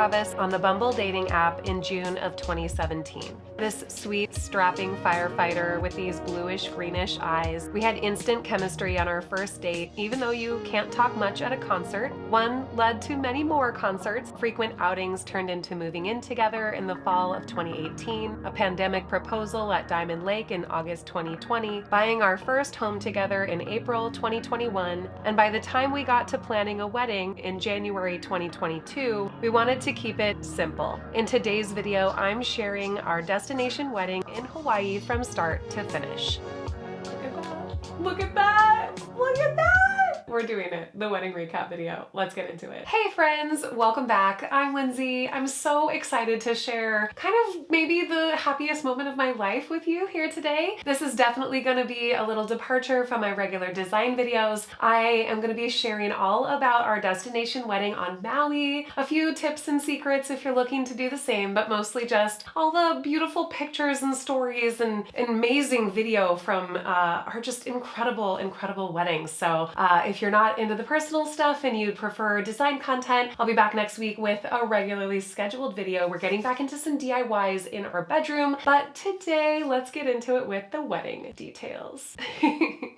Travis on the Bumble dating app in June of 2017. This sweet, strapping firefighter with these bluish-greenish eyes. We had instant chemistry on our first date, even though you can't talk much at a concert. One led to many more concerts. Frequent outings turned into moving in together in the fall of 2018, a pandemic proposal at Diamond Lake in August 2020, buying our first home together in April 2021, and by the time we got to planning a wedding in January 2022, we wanted to keep it simple. In today's video, I'm sharing our destination wedding in Hawaii from start to finish. Look at that! Look at that! We're doing it, the wedding recap video. Let's get into it. Hey friends, welcome back. I'm Lindsay. I'm so excited to share kind of maybe the happiest moment of my life with you here today. This is definitely going to be a little departure from my regular design videos. I am going to be sharing all about our destination wedding on Maui, a few tips and secrets if you're looking to do the same, but mostly just all the beautiful pictures and stories and amazing video from our just incredible weddings. So if you're not into the personal stuff and you'd prefer design content, I'll be back next week with a regularly scheduled video. We're getting back into some DIYs in our bedroom, but today let's get into it with the wedding details.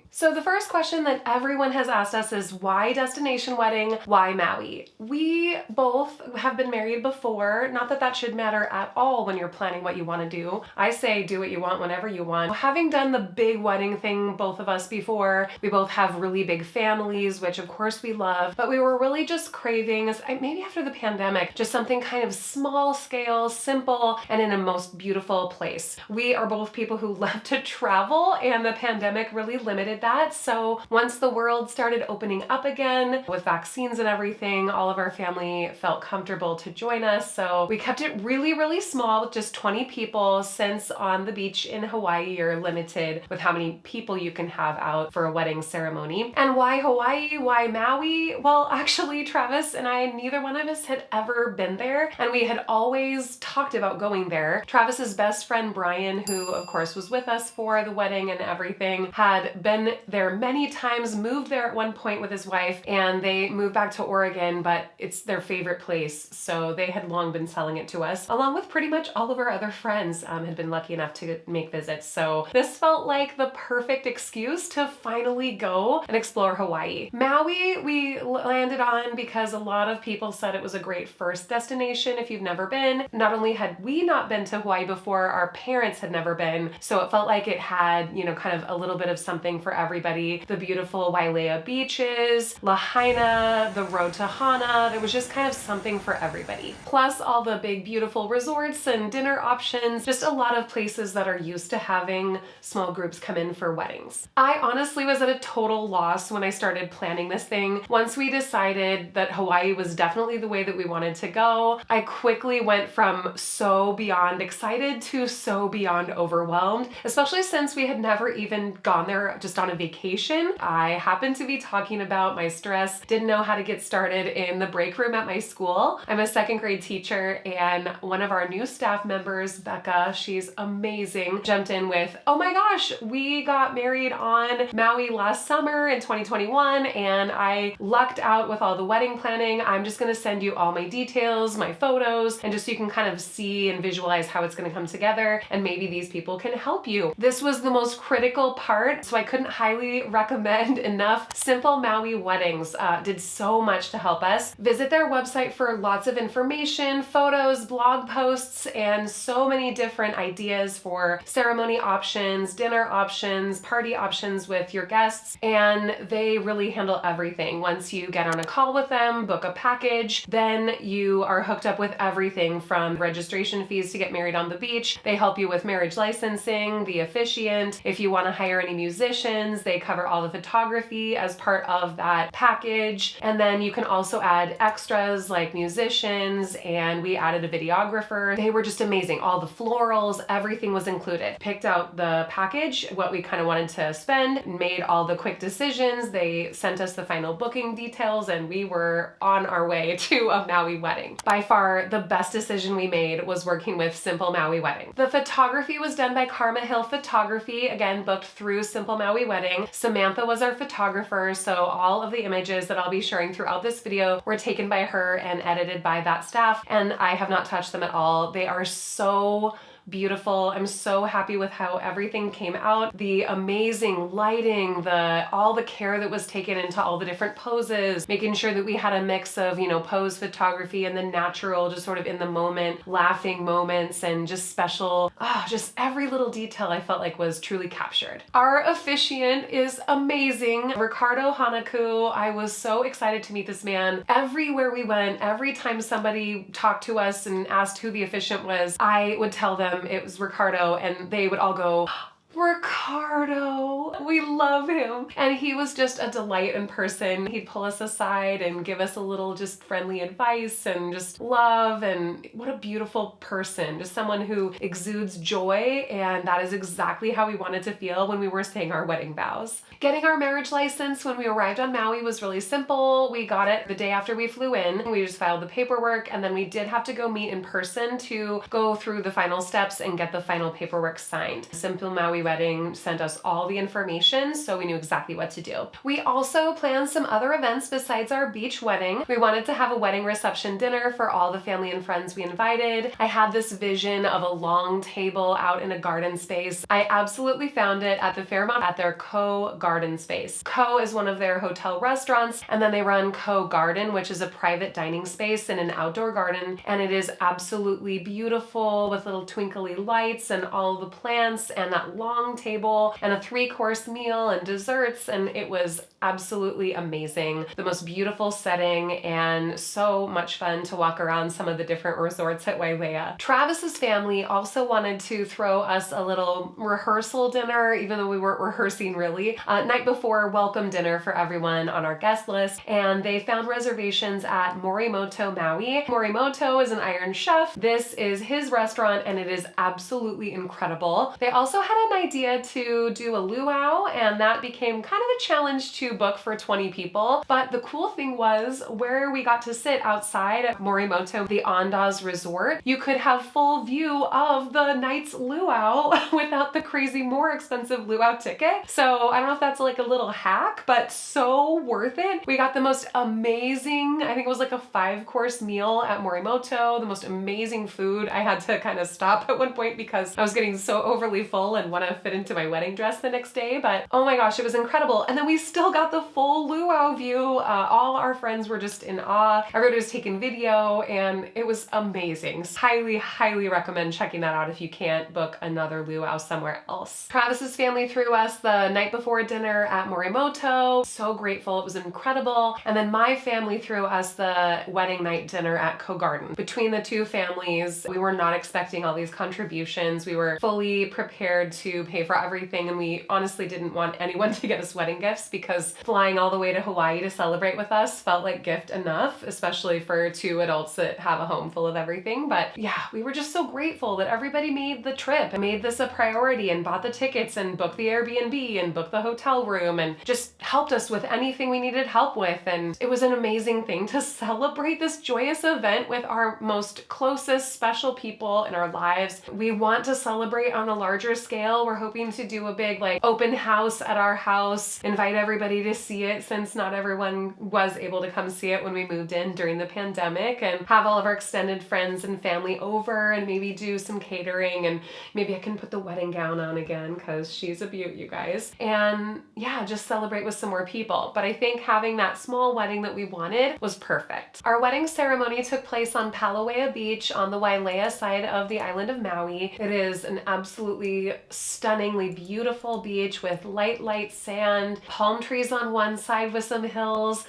So the first question that everyone has asked us is, why destination wedding? Why Maui? We both have been married before. Not that that should matter at all when you're planning what you want to do. I say do what you want whenever you want. Having done the big wedding thing, both of us before, we both have really big families, which of course we love, but we were really just craving, maybe after the pandemic, just something kind of small scale, simple, and in a most beautiful place. We are both people who love to travel, and the pandemic really limited that. So once the world started opening up again with vaccines and everything, all of our family felt comfortable to join us. So we kept it really small with just 20 people, since on the beach in Hawaii, you're limited with how many people you can have out for a wedding ceremony. And why Hawaii? Why Maui? Well, actually, Travis and I, neither one of us had ever been there, and we had always talked about going there. Travis's best friend, Brian, who of course was with us for the wedding and everything, had been there many times, moved there at one point with his wife, and they moved back to Oregon, but it's their favorite place. So they had long been selling it to us, along with pretty much all of our other friends had been lucky enough to make visits. So this felt like the perfect excuse to finally go and explore Hawaii. Maui, we landed on because a lot of people said it was a great first destination if you've never been. Not only had we not been to Hawaii before, our parents had never been, so it felt like it had, you know, kind of a little bit of something for everybody. The beautiful Wailea beaches, Lahaina, the road to Hana, there was just kind of something for everybody. Plus all the big beautiful resorts and dinner options, just a lot of places that are used to having small groups come in for weddings. I honestly was at a total loss when I started planning this thing. Once we decided that Hawaii was definitely the way that we wanted to go, I quickly went from so beyond excited to so beyond overwhelmed, especially since we had never even gone there just on a vacation. I happened to be talking about my stress, didn't know how to get started in the break room at my school. I'm a second grade teacher, and one of our new staff members, Becca, she's amazing, jumped in with, oh my gosh, we got married on Maui last summer in 2021, and I lucked out with all the wedding planning. I'm just gonna send you all my details, my photos, and just so you can kind of see and visualize how it's gonna come together, and maybe these people can help you. This was the most critical part, so I couldn't highly recommend enough. Simple Maui Weddings did so much to help us. Visit their website for lots of information, photos, blog posts, and so many different ideas for ceremony options, dinner options, party options with your guests, and they really handle everything. Once you get on a call with them, book a package, then you are hooked up with everything from registration fees to get married on the beach. They help you with marriage licensing, the officiant. If you want to hire any musicians, they cover all the photography as part of that package. And then you can also add extras like musicians, and we added a videographer. They were just amazing. All the florals, everything was included. Picked out the package, what we kind of wanted to spend, made all the quick decisions. They sent us the final booking details, and we were on our way to a Maui wedding. By far, the best decision we made was working with Simple Maui Wedding. The photography was done by Karma Hill Photography, again, booked through Simple Maui Wedding. wedding. Samantha was our photographer, so all of the images that I'll be sharing throughout this video were taken by her and edited by that staff, and I have not touched them at all. They are so beautiful. I'm so happy with how everything came out. The amazing lighting, all the care that was taken into all the different poses, making sure that we had a mix of, you know, pose photography and the natural, just sort of in the moment, laughing moments and just special, just every little detail I felt like was truly captured. Our officiant is amazing. Ricardo Hanaku. I was so excited to meet this man. Everywhere we went, every time somebody talked to us and asked who the officiant was, I would tell them it was Ricardo, and they would all go, Ricardo, we love him. And he was just a delight in person. He'd pull us aside and give us a little just friendly advice and just love, and what a beautiful person. Just someone who exudes joy, and that is exactly how we wanted to feel when we were saying our wedding vows. Getting our marriage license when we arrived on Maui was really simple. We got it the day after we flew in. We just filed the paperwork, and then we did have to go meet in person to go through the final steps and get the final paperwork signed. Simple Maui Wedding sent us all the information, so we knew exactly what to do. We also planned some other events besides our beach wedding. We wanted to have a wedding reception dinner for all the family and friends we invited. I had this vision of a long table out in a garden space. I absolutely found it at the Fairmont at their Garden space. Is one of their hotel restaurants, and then they run Garden, which is a private dining space in an outdoor garden, and it is absolutely beautiful with little twinkly lights and all the plants and that long table and a 3-course meal and desserts, and it was absolutely amazing. The most beautiful setting and so much fun to walk around some of the different resorts at Wailea. Travis's family also wanted to throw us a little rehearsal dinner, even though we weren't rehearsing really. Night before, welcome dinner for everyone on our guest list, and they found reservations at Morimoto, Maui. Morimoto is an Iron Chef. This is his restaurant, and it is absolutely incredible. They also had an idea to do a luau, and that became kind of a challenge to book for 20 people. But the cool thing was where we got to sit outside at Morimoto, the Andaz Resort, you could have full view of the night's luau without the crazy more expensive luau ticket. So I don't know if that's like a little hack, but so worth it. We got the most amazing, I think it was like a 5-course meal at Morimoto, the most amazing food. I had to kind of stop at one point because I was getting so overly full and want to fit into my wedding dress the next day, but oh my gosh, it was incredible. And then we still got the full luau view. All our friends were just in awe. Everybody was taking video, and it was amazing. Highly, highly recommend checking that out if you can't book another luau somewhere else. Travis's family threw us the night before dinner at Morimoto. So grateful. It was incredible. And then my family threw us the wedding night dinner at Garden. Between the two families, we were not expecting all these contributions. We were fully prepared to pay for everything, and we honestly didn't want anyone to get us wedding gifts because flying all the way to Hawaii to celebrate with us felt like gift enough, especially for 2 adults that have a home full of everything. But yeah, we were just so grateful that everybody made the trip and made this a priority and bought the tickets and booked the Airbnb and booked the hotel room and just helped us with anything we needed help with. And it was an amazing thing to celebrate this joyous event with our most closest special people in our lives. We want to celebrate on a larger scale. We're hoping to do a big like open house at our house, invite everybody to see it since not everyone was able to come see it when we moved in during the pandemic, and have all of our extended friends and family over and maybe do some catering, and maybe I can put the wedding gown on again because she's a beaut, you guys. And yeah, just celebrate with some more people. But I think having that small wedding that we wanted was perfect. Our wedding ceremony took place on Palauea Beach on the Wailea side of the island of Maui. It is an absolutely stunningly beautiful beach with light sand, palm trees on one side with some hills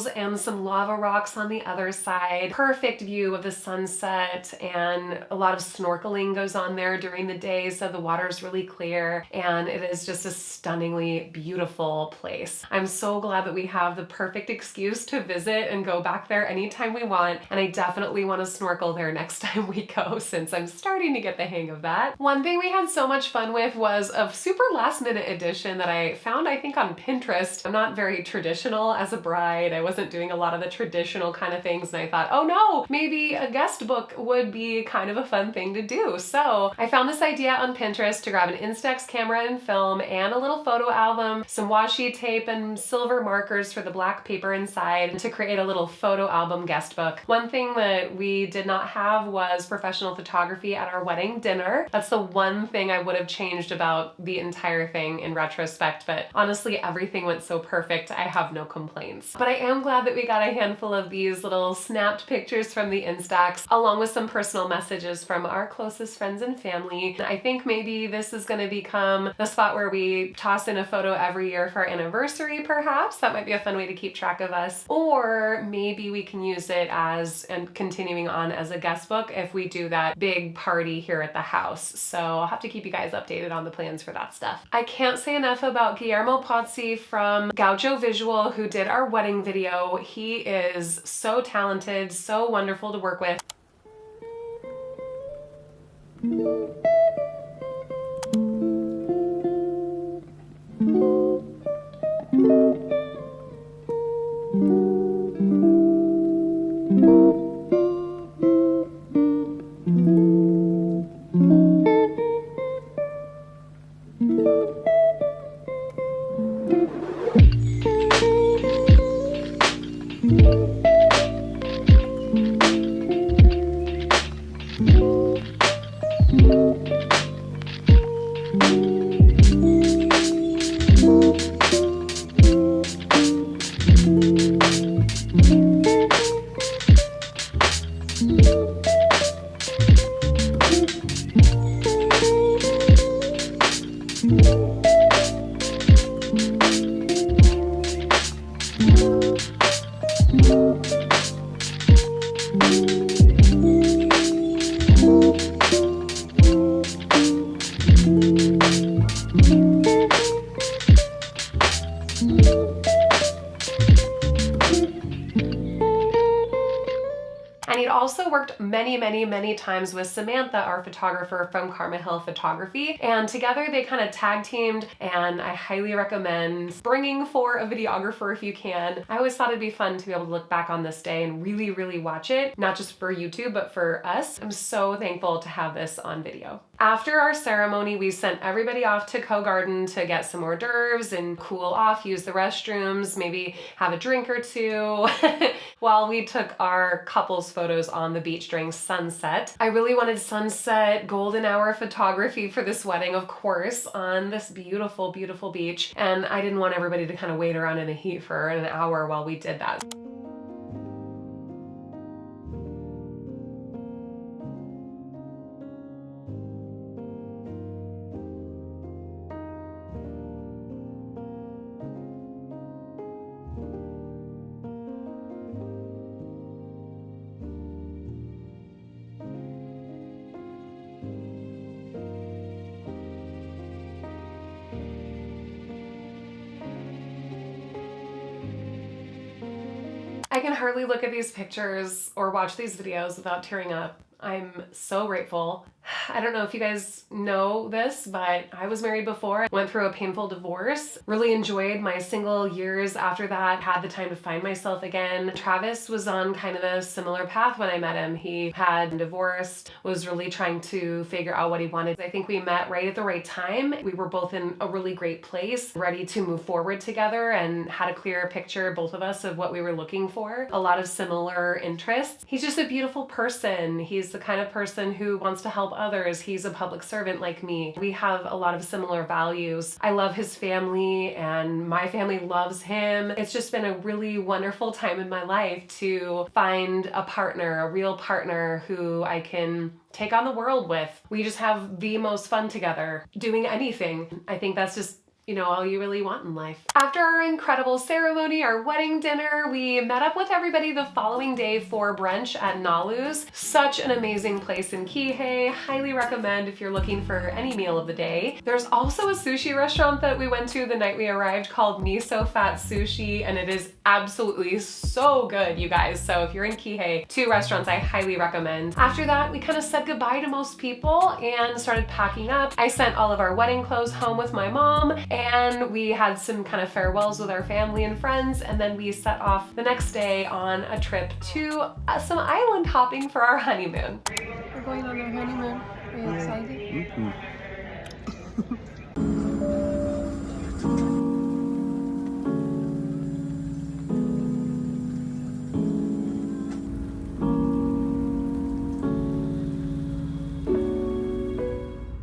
and some lava rocks on the other side. Perfect view of the sunset, and a lot of snorkeling goes on there during the day, so the water's really clear, and it is just a stunningly beautiful place. I'm so glad that we have the perfect excuse to visit and go back there anytime we want, and I definitely want to snorkel there next time we go since I'm starting to get the hang of that. One thing we had so much fun with was a super last minute addition that I found, I think, on Pinterest. I'm not very traditional as a bride. I wasn't doing a lot of the traditional kind of things, and I thought, oh no, maybe a guest book would be kind of a fun thing to do. So I found this idea on Pinterest to grab an Instax camera and film and a little photo album, some washi tape and silver markers for the black paper inside to create a little photo album guest book. One thing that we did not have was professional photography at our wedding dinner. That's the one thing I would have changed about the entire thing in retrospect, but honestly, everything went so perfect, I have no complaints. But I am glad that we got a handful of these little snapped pictures from the Instax, along with some personal messages from our closest friends and family. I think maybe this is going to become the spot where we toss in a photo every year for our anniversary, perhaps. That might be a fun way to keep track of us. Or maybe we can use it as, and continuing on as a guest book if we do that big party here at the house. So I'll have to keep you guys updated on the plans for that stuff. I can't say enough about Guillermo Pozzi from Gaucho Visual, who did our wedding video. He is so talented, so wonderful to work with. And he'd also worked many times with Samantha, our photographer from Karma Hill Photography. And together they kind of tag teamed, and I highly recommend bringing for a videographer if you can. I always thought it'd be fun to be able to look back on this day and really watch it, not just for YouTube, but for us. I'm so thankful to have this on video. After our ceremony, we sent everybody off to Co Garden to get some hors d'oeuvres and cool off, use the restrooms, maybe have a drink or two while we took our couples photos on the beach during sunset. I really wanted sunset golden hour photography for this wedding, of course, on this beautiful beach, and I didn't want everybody to kind of wait around in the heat for an hour while we did that. I can hardly look at these pictures or watch these videos without tearing up. I'm so grateful. I don't know if you guys know this, but I was married before, went through a painful divorce, really enjoyed my single years after that, had the time to find myself again. Travis was on kind of a similar path when I met him. He had divorced, was really trying to figure out what he wanted. I think we met right at the right time. We were both in a really great place, ready to move forward together, and had a clear picture, both of us, of what we were looking for. A lot of similar interests. He's just a beautiful person. He's the kind of person who wants to help others. He's a public servant like me. We have a lot of similar values. I love his family and my family loves him. It's just been a really wonderful time in my life to find a partner, a real partner who I can take on the world with. We just have the most fun together doing anything. I think that's just, you know, all you really want in life. After our incredible ceremony, our wedding dinner, we met up with everybody the following day for brunch at Nalu's. Such an amazing place in Kihei. Highly recommend if you're looking for any meal of the day. There's also a sushi restaurant that we went to the night we arrived called Miso Fat Sushi, and it is absolutely so good, you guys. So if you're in Kihei, 2 restaurants I highly recommend. After that, we kind of said goodbye to most people and started packing up. I sent all of our wedding clothes home with my mom, and we had some kind of farewells with our family and friends, and then we set off the next day on a trip to some island hopping for our honeymoon. We're going on our honeymoon. Are you excited? Mm-hmm.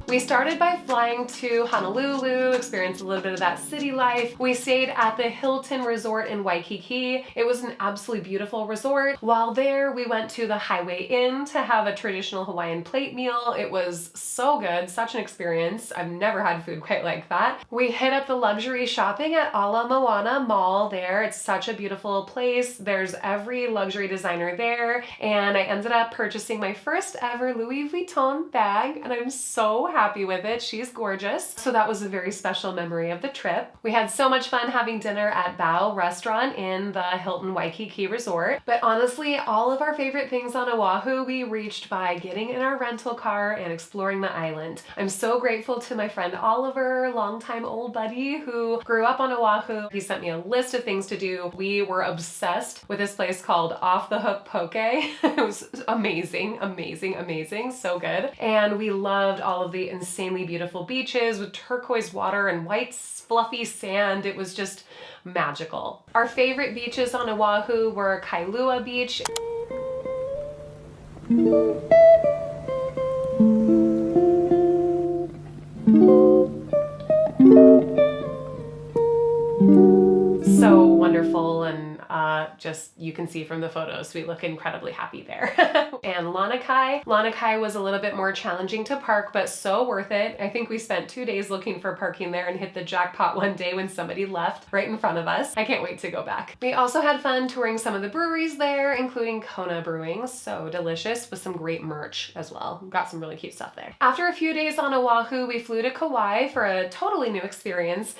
We started by flying to Honolulu, experienced a little bit of that city life. We stayed at the Hilton Resort in Waikiki. It was an absolutely beautiful resort. While there, we went to the Highway Inn to have a traditional Hawaiian plate meal. It was so good, such an experience. I've never had food quite like that. We hit up the luxury shopping at Ala Moana Mall there. It's such a beautiful place. There's every luxury designer there, and I ended up purchasing my first ever Louis Vuitton bag, and I'm so happy with it. She's gorgeous. So that was a very special memory of the trip. We had so much fun having dinner at Bao restaurant in the Hilton Waikiki Resort. But honestly, all of our favorite things on Oahu we reached by getting in our rental car and exploring the island. I'm so grateful to my friend Oliver, longtime old buddy who grew up on Oahu. He sent me a list of things to do. We were obsessed with this place called Off the Hook Poke. It was amazing, amazing, amazing. So good. And we loved all of the insanely beautiful beaches with turquoise water and white fluffy sand. It was just magical. Our favorite beaches on Oahu were Kailua Beach. So wonderful, and just you can see from the photos we look incredibly happy there. And Lanakai was a little bit more challenging to park, but so worth it. I think we spent 2 days looking for parking there and hit the jackpot one day when somebody left right in front of us. I can't wait to go back. We also had fun touring some of the breweries there, including Kona Brewing. So delicious, with some great merch as well. Got some really cute stuff there. After a few days on Oahu, we flew to Kauai for a totally new experience.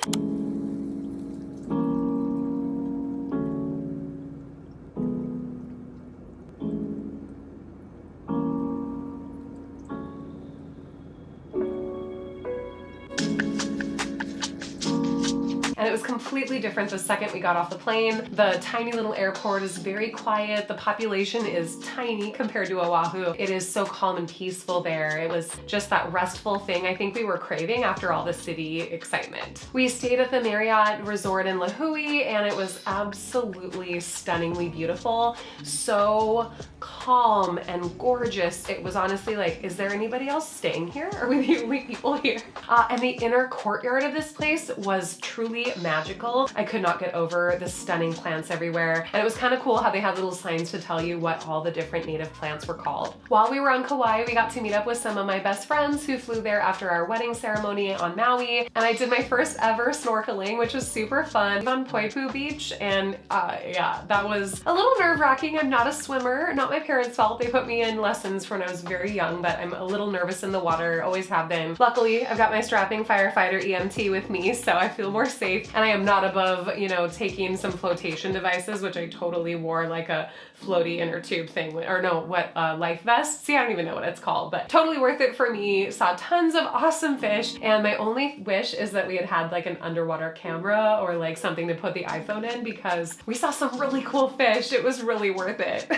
And it was completely different the second we got off the plane. The tiny little airport is very quiet. The population is tiny compared to Oahu. It is so calm and peaceful there. It was just that restful thing I think we were craving after all the city excitement. We stayed at the Marriott Resort in Lahui, and it was absolutely stunningly beautiful. So calm and gorgeous. It was honestly like, is there anybody else staying here? Are we the only people here? And the inner courtyard of this place was truly magical. I could not get over the stunning plants everywhere. And it was kind of cool how they had little signs to tell you what all the different native plants were called. While we were on Kauai, we got to meet up with some of my best friends who flew there after our wedding ceremony on Maui. And I did my first ever snorkeling, which was super fun on Poipu Beach. And yeah, that was a little nerve-wracking. I'm not a swimmer, not my parents' fault. They put me in lessons when I was very young, but I'm a little nervous in the water, always have been. Luckily, I've got my strapping firefighter EMT with me, so I feel more safe. And I am not above, you know, taking some flotation devices, which I totally wore like a floaty inner tube thing, or no, what, life vest? See, I don't even know what it's called, but totally worth it for me. Saw tons of awesome fish, and my only wish is that we had had like an underwater camera or like something to put the iPhone in, because we saw some really cool fish. It was really worth it.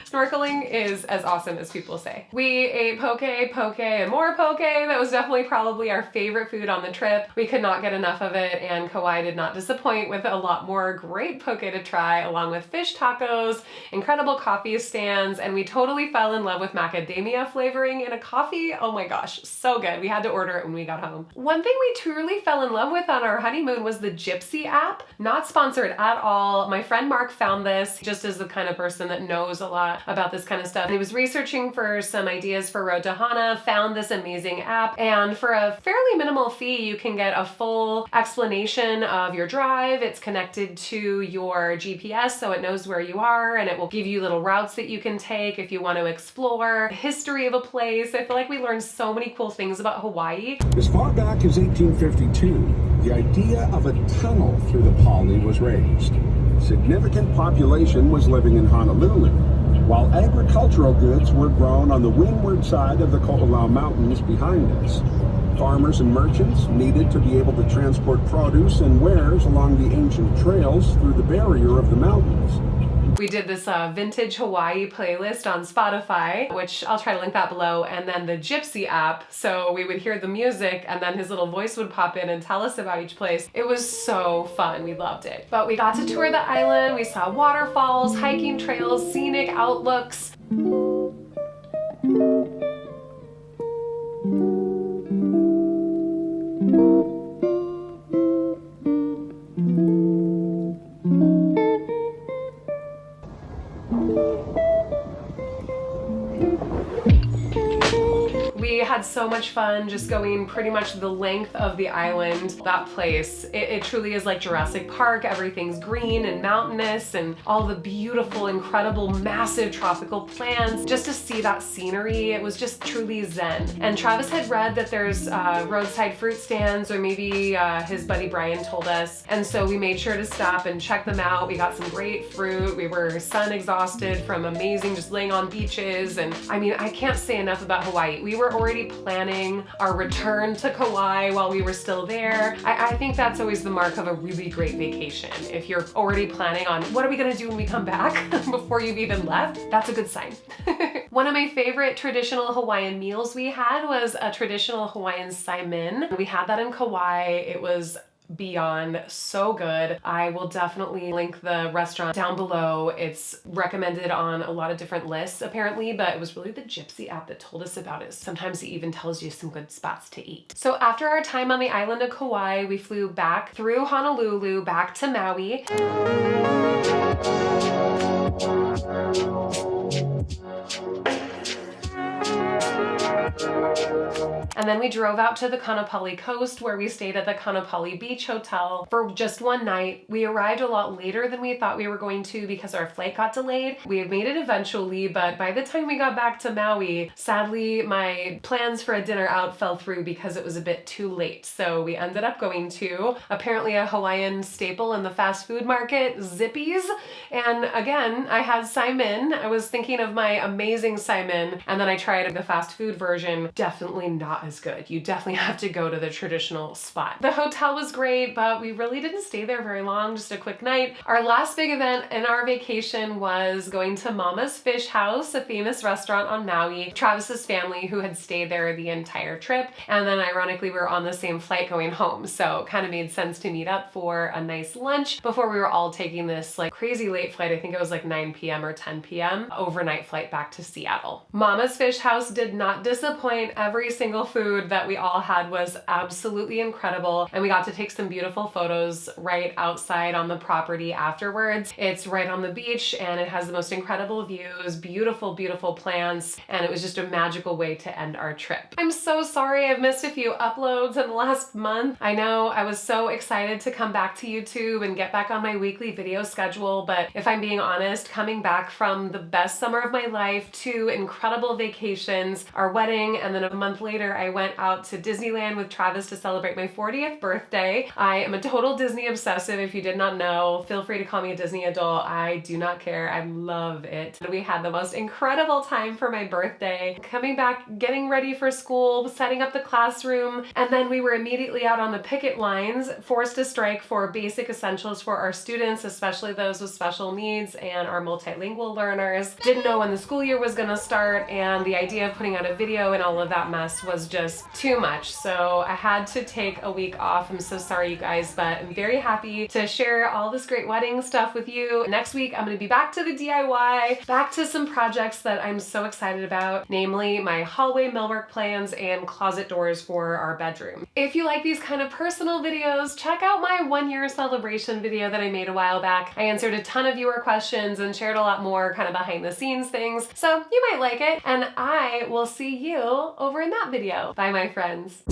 Snorkeling is as awesome as people say. We ate poke, and more poke. That was definitely probably our favorite food on the trip. We could not get enough of it, and Kauai did not disappoint with a lot more great poke to try, along with fish tacos, incredible coffee stands, and we totally fell in love with macadamia flavoring in a coffee. Oh my gosh, so good. We had to order it when we got home. One thing we truly fell in love with on our honeymoon was the Gypsy app. Not sponsored at all. My friend Mark found this just as the kind of person that knows a lot about this kind of stuff. And he was researching for some ideas for Road to Hana, found this amazing app, and for a fairly minimal fee, you can get a full explanation of your drive. It's connected to your GPS, so it knows where you are, and it will give you little routes that you can take if you want to explore the history of a place. I feel like we learned so many cool things about Hawaii. As far back as 1852, the idea of a tunnel through the Pali was raised. Significant population was living in Honolulu, while agricultural goods were grown on the windward side of the Ko'olau Mountains behind us. Farmers and merchants needed to be able to transport produce and wares along the ancient trails through the barrier of the mountains. We did this vintage Hawaii playlist on Spotify, which I'll try to link that below, and then the Gypsy app, so we would hear the music and then his little voice would pop in and tell us about each place. It was so fun, we loved it. But we got to tour the island, we saw waterfalls, hiking trails, scenic outlooks. We had so much fun just going pretty much the length of the island. That place, it truly is like Jurassic Park. Everything's green and mountainous and all the beautiful, incredible, massive tropical plants. Just to see that scenery, it was just truly zen. And Travis had read that there's roadside fruit stands, or maybe his buddy Brian told us. And so we made sure to stop and check them out. We got some great fruit. We were sun exhausted from amazing just laying on beaches. And I mean, I can't say enough about Hawaii. We were already planning our return to Kauai while we were still there. I think that's always the mark of a really great vacation. If you're already planning on what are we gonna do when we come back before you've even left, that's a good sign. One of my favorite traditional Hawaiian meals we had was a traditional Hawaiian saimin. We had that in Kauai. It was beyond so good. I will definitely link the restaurant down below. It's recommended on a lot of different lists apparently, but it was really the Gypsy app that told us about it. Sometimes it even tells you some good spots to eat. So after our time on the island of Kauai, we flew back through Honolulu back to Maui. And then we drove out to the Kaanapali coast where we stayed at the Kaanapali Beach Hotel for just one night. We arrived a lot later than we thought we were going to because our flight got delayed. We had made it eventually, but by the time we got back to Maui, sadly, my plans for a dinner out fell through because it was a bit too late. So we ended up going to apparently a Hawaiian staple in the fast food market, Zippy's. And again, I had saimin. I was thinking of my amazing saimin, and then I tried the fast food version. Definitely not as good. You definitely have to go to the traditional spot. The hotel was great, but we really didn't stay there very long, just a quick night. Our last big event in our vacation was going to Mama's Fish House, a famous restaurant on Maui. Travis's family who had stayed there the entire trip, and then ironically we were on the same flight going home, so it kind of made sense to meet up for a nice lunch before we were all taking this like crazy late flight. I think it was like 9 p.m. or 10 p.m. overnight flight back to Seattle. Mama's Fish House did not disappoint. Every single food that we all had was absolutely incredible, and we got to take some beautiful photos right outside on the property afterwards. It's right on the beach and it has the most incredible views, beautiful, beautiful plants, and it was just a magical way to end our trip. I'm so sorry I've missed a few uploads in the last month. I know I was so excited to come back to YouTube and get back on my weekly video schedule, but if I'm being honest, coming back from the best summer of my life, 2 incredible vacations, our wedding, and then a month later I went out to Disneyland with Travis to celebrate my 40th birthday. I am a total Disney obsessive. If you did not know, feel free to call me a Disney adult. I do not care. I love it. We had the most incredible time for my birthday. Coming back, getting ready for school, setting up the classroom, and then we were immediately out on the picket lines, forced to strike for basic essentials for our students, especially those with special needs and our multilingual learners. Didn't know when the school year was gonna start, and the idea of putting out a video and all of that mess was just too much. So I had to take a week off. I'm so sorry, you guys, but I'm very happy to share all this great wedding stuff with you. Next week, I'm gonna be back to the DIY, back to some projects that I'm so excited about, namely my hallway millwork plans and closet doors for our bedroom. If you like these kind of personal videos, check out my 1-year celebration video that I made a while back. I answered a ton of viewer questions and shared a lot more kind of behind the scenes things, so you might like it, and I will see you over in that video. Bye, my friends.